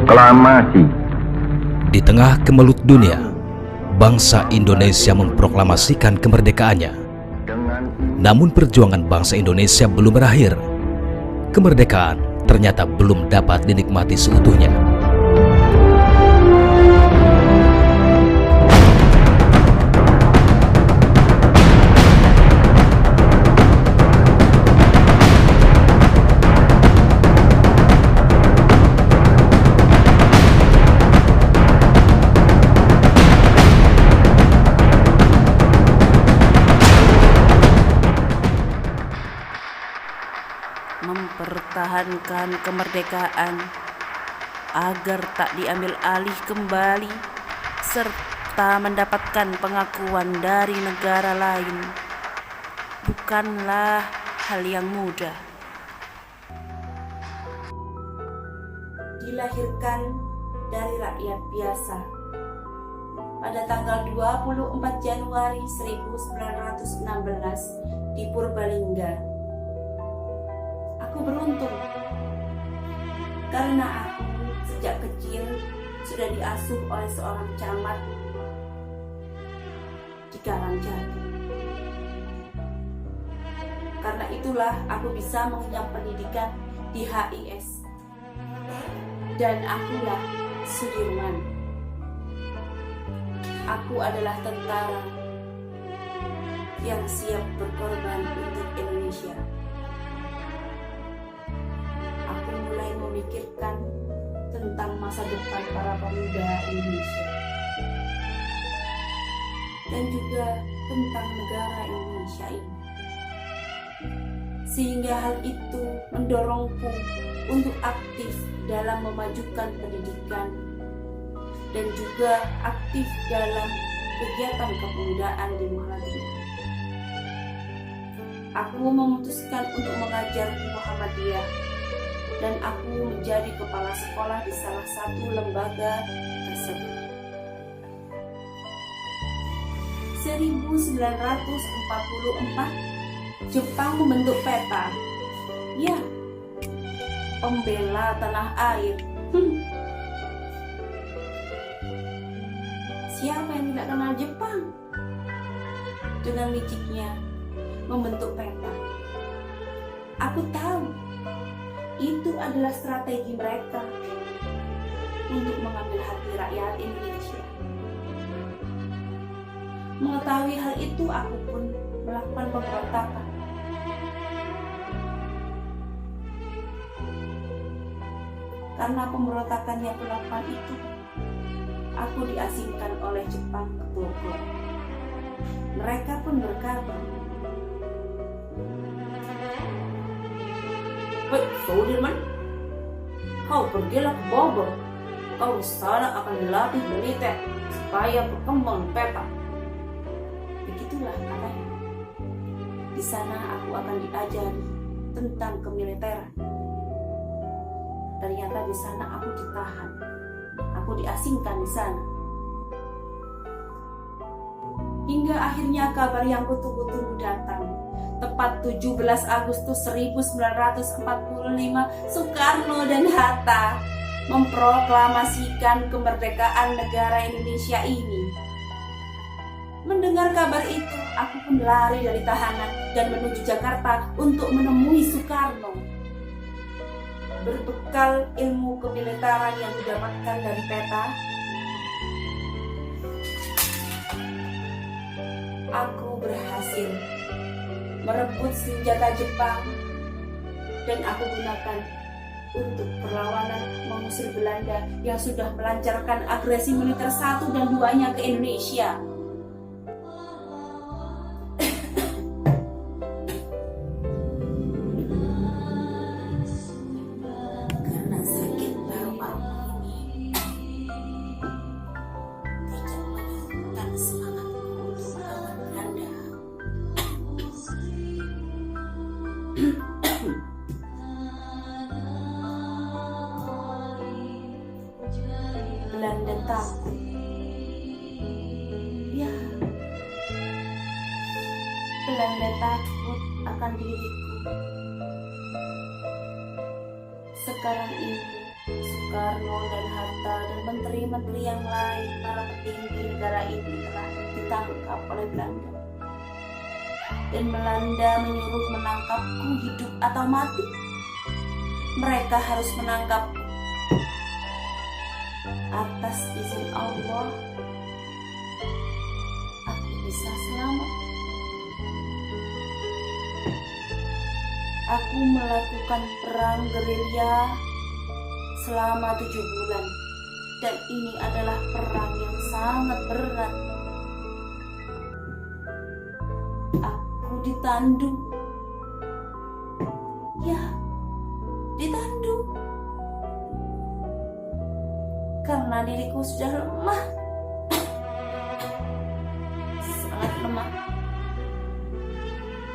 Proklamasi. Di tengah kemelut dunia, bangsa Indonesia memproklamasikan kemerdekaannya. Namun perjuangan bangsa Indonesia belum berakhir. Kemerdekaan ternyata belum dapat dinikmati seutuhnya. Mempertahankan kemerdekaan agar tak diambil alih kembali serta mendapatkan pengakuan dari negara lain bukanlah hal yang mudah. Dilahirkan dari rakyat biasa pada tanggal 24 Januari 1916 di Purbalingga. Aku beruntung karena aku sejak kecil sudah diasuh oleh seorang camat di Karangjati. Karena itulah aku bisa mengenyam pendidikan di HIS. Dan akulah Sudirman. Aku adalah tentara yang siap berkorban untuk Indonesia. Aku mulai memikirkan tentang masa depan para pemuda Indonesia dan juga tentang negara Indonesia ini. Sehingga hal itu mendorongku untuk aktif dalam memajukan pendidikan dan juga aktif dalam kegiatan kepemudaan di Muhammadiyah. Aku memutuskan untuk mengajar di Muhammadiyah dan aku menjadi kepala sekolah di salah satu lembaga tersebut. 1944 Jepang membentuk peta. Ya, pembela tanah air. Siapa yang tidak kenal Jepang? Dengan liciknya membentuk peta. Aku tahu itu adalah strategi mereka untuk mengambil hati rakyat Indonesia. Mengetahui hal itu, aku pun melakukan pemberontakan. Karena pemberontakan yang kulakukan itu, aku diasingkan oleh Jepang ke Bogor. Mereka pun berkabar, "Hei, Sudirman, kau pergilah ke Bogor. Kau di sana akan dilatih militer supaya berkembang peta." Begitulah katanya. Di sana aku akan diajari tentang kemiliteran. Ternyata di sana aku ditahan. Aku diasingkan di sana. Hingga akhirnya kabar yang kutunggu-tunggu datang. Tepat 17 Agustus 1945, Soekarno dan Hatta memproklamasikan kemerdekaan negara Indonesia ini. Mendengar kabar itu, aku pun lari dari tahanan dan menuju Jakarta untuk menemui Soekarno. Berbekal ilmu kemiliteran yang didapatkan dari peta, aku berhasil merebut senjata Jepang dan aku gunakan untuk perlawanan mengusir Belanda yang sudah melancarkan agresi militer 1 dan 2-nya ke Indonesia. Karena sakit paru-paru ini tidak menyurutkan semangatku untuk melawan Belanda. Belanda takut. Ya, Belanda takut akan diriku. Sekarang ini Soekarno dan Hatta dan menteri-menteri yang lain, para petinggi negara ini telah ditangkap oleh Belanda. Dan Belanda menyuruh menangkapku hidup atau mati. Mereka harus menangkapku. Atas izin Allah, aku bisa selamat. Aku melakukan perang gerilya selama 7 bulan. Dan ini adalah perang yang sangat berat. Aku ditandu. Ya, ditandu. Karena diriku sudah lemah. Sangat lemah.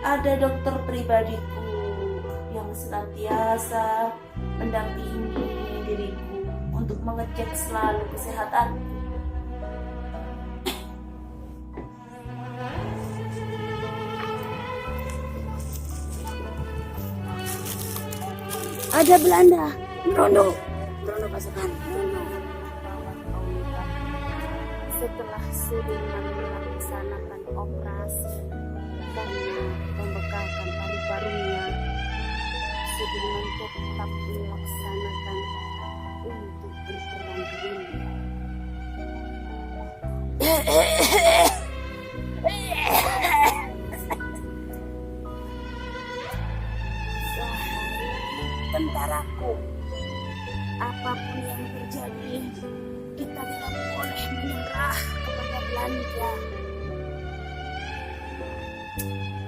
Ada dokter pribadiku yang senantiasa mendampingi diriku untuk mengecek selalu kesehatan. Ada Belanda, Bruno pasukan, Bruno. Setelah Sudirman melaksanakan operasi karena membekalkan paru-parunya, Sudirman tetap melaksanakan untuk berperang gerilya. Tentaraku, apapun yang terjadi, kita tidak boleh menyerah kepada Belanda.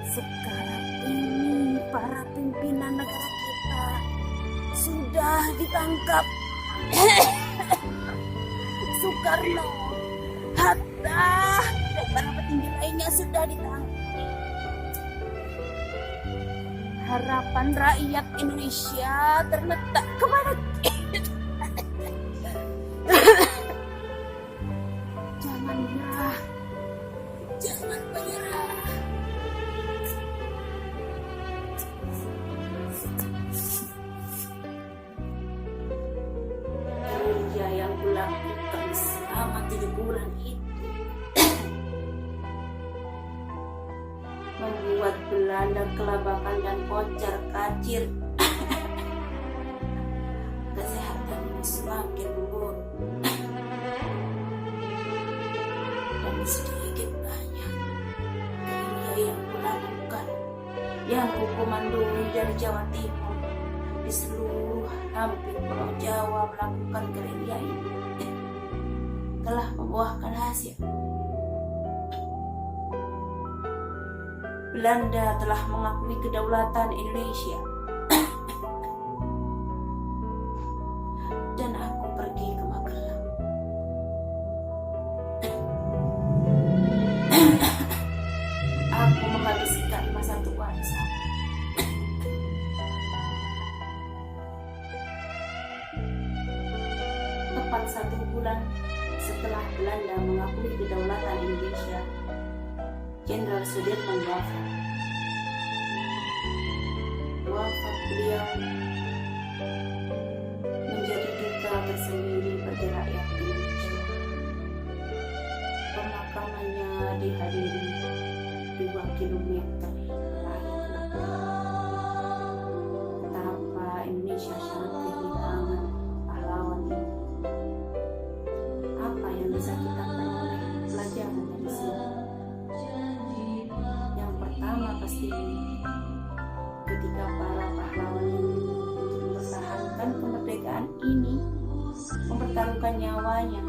Sekarang ini para pimpinan negara kita sudah ditangkap. Soekarno, Hatta, dan para petinggi lainnya sudah ditangkap. Harapan rakyat Indonesia terletak kepada kita. Jangan menyerah. Jangan menyerah. Gerilya yang kulakukan selama 7 bulan itu membuat Belanda kelabakan dan kocar kacir. Kesehatannya semakin memburuk. Dan sedikit banyak gerilya yang kulakukan, yang kukomandoi dari Jawa Timur, di seluruh hampir Pulau Jawa melakukan gerilya ini, telah membuahkan hasil. Belanda telah mengakui kedaulatan Indonesia. Dan aku pergi ke Magelang. Aku menghabiskan masa tua di sana. Tepat 1 bulan setelah Belanda mengakui kedaulatan Indonesia, Jenderal Sudirman wafat. Wafat beliau menjadi duka tersendiri bagi rakyat Indonesia. Pemakamannya dihadiri 2 kilometer rakyat. Betapa Indonesia sangat kehilangan pahlawan ini. Apa yang bisa kita peroleh pelajaran dari sini? Yang pertama pasti ketika para pahlawan ini untuk mempertahankan kemerdekaan ini mempertaruhkan nyawanya,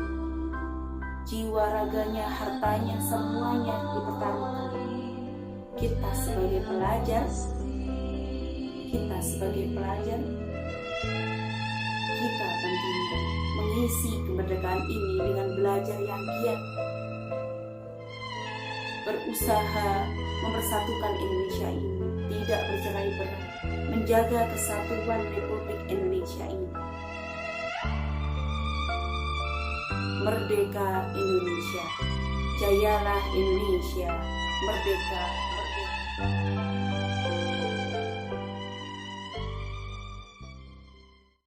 jiwa raganya, hartanya, semuanya dipertaruhkan. Kita sebagai pelajar, kita tentunya mengisi kemerdekaan ini dengan belajar yang giat, berusaha mempersatukan Indonesia ini, tidak bercerai-berai, menjaga kesatuan Republik Indonesia ini. Merdeka Indonesia, jayalah Indonesia, merdeka, merdeka.